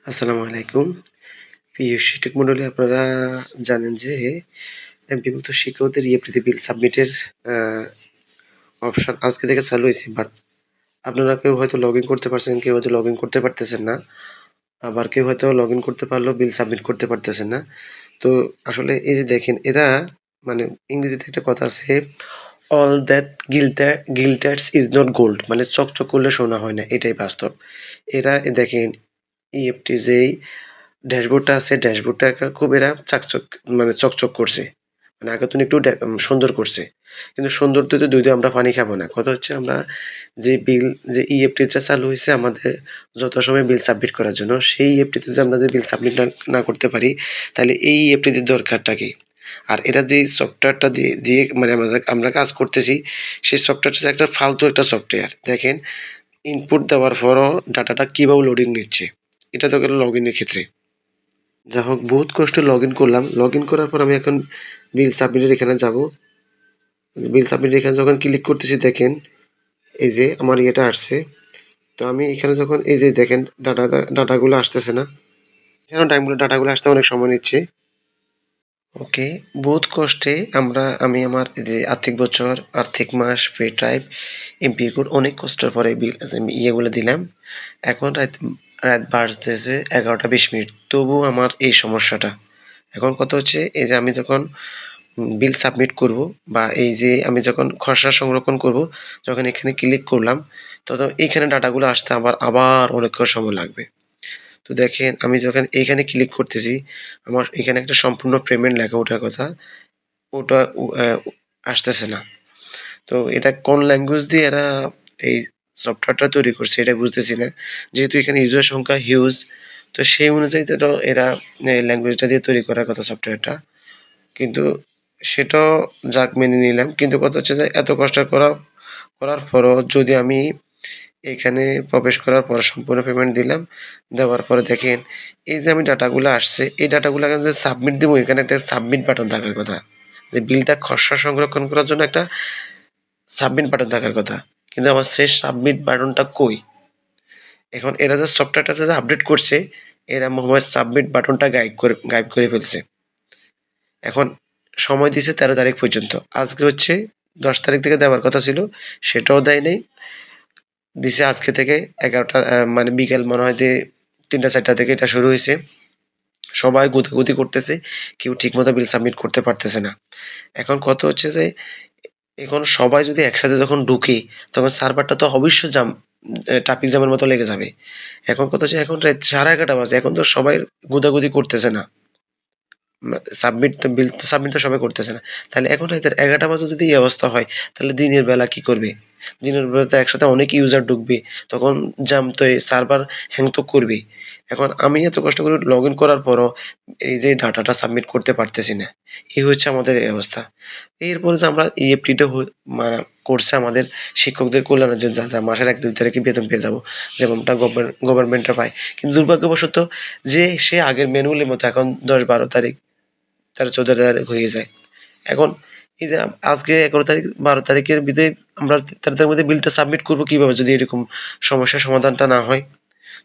আসসালামু আলাইকুম। প্রিয় শিক্ষক মণ্ডলী, আপনারা জানেন যে বিভক্ত শিক্ষকদের ইএফটিতে বিল সাবমিটের আ অপশন আজকে থেকে চালু হইছে। বাট আপনারা কেউ হয়তো লগইন করতে পারছেন, কেউ হয়তো লগইন করতে পারতেছেন না। আবার কেউ হয়তো লগইন করতে পারলেও বিল সাবমিট করতে পারতেছেন না। তো আসলে এই যে দেখেন, এরা মানে ইংরেজিতে একটা কথা আছে, "all that glitters is not gold", মানে চকচক করলে সোনা হয় না, এটাই বাস্তব। এরা দেখেন ইএফটি যেই ড্যাশবোর্ডটা আছে, ড্যাশবোর্ডটা খুব এরা মানে চকচক করছে। মানে আগাতুন একটু সুন্দর করছে। কিন্তু সৌন্দর্যতে দুধে আমরা পানি খাবো না। কথা হচ্ছে, আমরা যে বিল, যে ইএফটিটা চালু হইছে আমাদের যথাসময়ে বিল সাবমিট করার জন্য, সেই ইএফটিতে যদি আমরা বিল সাবমিট না করতে পারি, তাহলে এই ইএফটিতে দরকারটা কি? আর এরা যেই সফটওয়্যারটা দিয়ে মানে আমরা কাজ করতেছি, সেই সফটওয়্যারটা হচ্ছে একটা ফালতু একটা সফটওয়্যার। দেখেন, ইনপুট দেওয়ার পরও ডাটাটা কিভাবে লোডিং নিচ্ছে। এটা তো গেল লগইনের ক্ষেত্রে। যা হোক, বহুত কষ্টে লগইন করলাম। লগইন করার পর আমি এখন বিল সাবমিটের এখানে যাবো। বিল সাবমিটের এখানে যখন ক্লিক করতেছি, দেখেন এই যে আমার ইয়েটা আসছে। তো আমি এখানে যখন এই যে দেখেন ডাটাগুলো আসতেছে না। কেন ডাটাগুলো আসতে অনেক সময় নিচ্ছে। ওকে, বহুত কষ্টে আমি আমার এই যে আর্থিক বছর, আর্থিক মাস, পে টাইপ, এমপি কোড অনেক কষ্টের পরে ইয়েগুলো দিলাম। এখন রাত বাজতেছে 11টা 20 মিনিট। তবুও আমার এই সমস্যাটা। এখন কথা হচ্ছে, এই যে আমি যখন বিল সাবমিট করব, বা এই যে আমি যখন খসড়া সংরক্ষণ করব, যখন এখানে ক্লিক করলাম, এইখানে ডাটাগুলো আসতে আবার অনেকক্ষণ সময় লাগবে। তো দেখেন, আমি যখন এইখানে ক্লিক করতেছি, আমার এখানে একটা সম্পূর্ণ পেমেন্ট লেখা ওঠার কথা, ওটা আসতেছে না। তো এটা কোন ল্যাঙ্গুয়েজ দিয়ে এরা এই সফটওয়্যারটা তৈরি করছে এটা বুঝতেছি না। যেহেতু এখানে ইউজার সংখ্যা হিউজ, তো সেই অনুযায়ী তো এরা ল্যাঙ্গুয়েজটা দিয়ে তৈরি করার কথা সফটওয়্যারটা। কিন্তু সেটাও যাক, মেনে নিলাম। কিন্তু কথা হচ্ছে যে এত কষ্ট করার পরও যদি আমি এখানে প্রবেশ করার পর সম্পূর্ণ পেমেন্ট দিলাম। দেওয়ার পরে দেখেন, এই যে আমি ডাটাগুলো আসছে, এই ডাটাগুলো এখন যে সাবমিট দিব, এখানে একটা সাবমিট বাটন থাকার কথা। যে বিলটা খসড়া সংরক্ষণ করার জন্য একটা সাবমিট বাটন থাকার কথা। কিন্তু আমার শেষ সাবমিট বাটনটা কই? এখন এরা যে সফটওয়্যারটা যে আপডেট করছে, এরা মনে সাবমিট বাটনটা গায়েব করে ফেলছে। এখন সময় দিয়েছে 13 তারিখ পর্যন্ত। আজকে হচ্ছে 10 তারিখ থেকে দেওয়ার কথা ছিল, সেটাও দেয় নাই। দিছে আজকে থেকে 11টা, মানে বিকেল মনে হয় যে 3টা 4টা থেকে এটা শুরু হইছে। সবাই গুতাগুতি করতেছে। কেউ ঠিকমতো বিল সাবমিট করতে পারতেছে না। এখন কথা হচ্ছে যে, এখন সবাই যদি একসাথে যখন ঢুকি, তখন সার্ভারটা তো অবশ্যই ট্রাফিক জ্যামের মতো লেগে যাবে। এখন কথা হচ্ছে, এখন রাত 11:30 বাজে। এখন তো সবাই গুতাগুতি করতেছে না। বিল সাবমিট তো সবাই করতেছে না। তাহলে এখন রাতের 11টা বাজে যদি এই অবস্থা হয়, তাহলে দিনের বেলা কি করবে? দিনের বেলা তো একসাথে অনেক ইউজার ঢুকবে। তখন জ্যাম তো, সার্ভার হ্যাং তো করবেই। এখন আমি এত কষ্ট করে লগইন করার পরও এই যে ডাটাটা সাবমিট করতে পারতেছি না। এই হচ্ছে আমাদের এই অবস্থা। এরপরে যে আমরা ইএফটিটা মানে করছে আমাদের শিক্ষকদের কল্যাণের জন্য, যাতে মাসের ১-২ তারিখে বেতন পেয়ে যাবো। যেমনটা গভর্নমেন্টরা পায়। কিন্তু দুর্ভাগ্যবশত সে আগের ম্যানুয়ালের মতো এখন ১০-১২ তারিখ, ১৩-১৪ তারিখ হয়ে যায়। এখন এই যে আজকে ১১ তারিখ, ১২ তারিখের ভিতরে আমরা ১৩ তারিখের মধ্যে বিলটা সাবমিট করব কিভাবে, যদি এরকম সমস্যার সমাধানটা না হয়?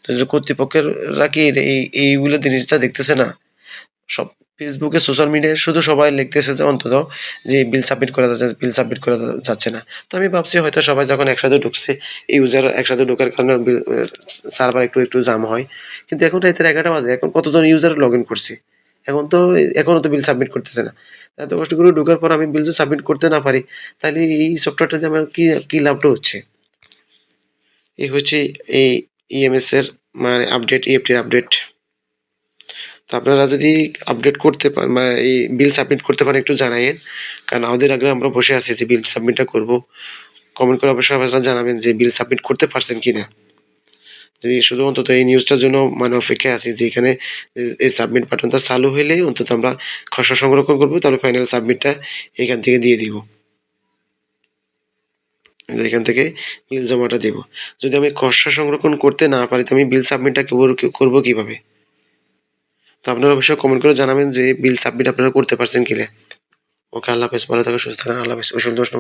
তো যে কর্তৃপক্ষেররা কি এইগুলো জিনিসটা দেখতেছে না? সব ফেসবুকে, সোশ্যাল মিডিয়ায় শুধু সবাই লিখতেছে যে অন্তত যে বিল সাবমিট করা যাচ্ছে না। তো আমি ভাবছি হয়তো সবাই যখন একসাথে ঢুকছে, ইউজার একসাথে ঢোকার কারণে সার্ভার একটু জাম হয়। কিন্তু এখন রাইতের ১১টা বাজে। এখন কতজন ইউজার লগইন করছে? এখন তো এখনো তো বিল সাবমিট করতেছে না। এত কষ্ট করে ঢোকার পর আমি বিল যদি সাবমিট করতে না পারি, তাহলে এই সফটওয়্যারটা দিয়ে আমার কি লাভটা হচ্ছে? এই হচ্ছে এই ইএমএস এর মানে আপডেট, ইএফটির আপডেট। তো আপনারা যদি আপডেট করতে পারেন বা এই বিল সাবমিট করতে পারেন, একটু জানাইয়েন। কারণ আমাদের আগ্রহে আমরা বসে আছি যে বিল সাবমিটটা করব। কমেন্ট করে অবশ্যই আপনারা জানাবেন যে বিল সাবমিট করতে পারছেন কিনা। যদি শুধু অন্তত এই নিউজটার জন্য মানে অপেক্ষায় আছি যে এখানে এই সাবমিট বাটনটা চালু হইলেই অন্তত আমরা খসড়া সংরক্ষণ করব, তাহলে ফাইনাল সাবমিটটা এখান থেকে দিয়ে দিব। এখান থেকে বিল জমাটা দিব। যদি আমি খসড়া সংরক্ষণ করতে না পারি, তো আমি বিল সাবমিটটা করব কিভাবে? তো আপনারা অবশ্যই কমেন্ট করে জানাবেন যে বিল সাবমিট আপনারা করতে পারছেন কিনা। ওকে, আল্লাহ হাফেজ। ভালো থাকুন, সুস্থ থাকুন। আল্লাহ হাফেজ। Wish you the best.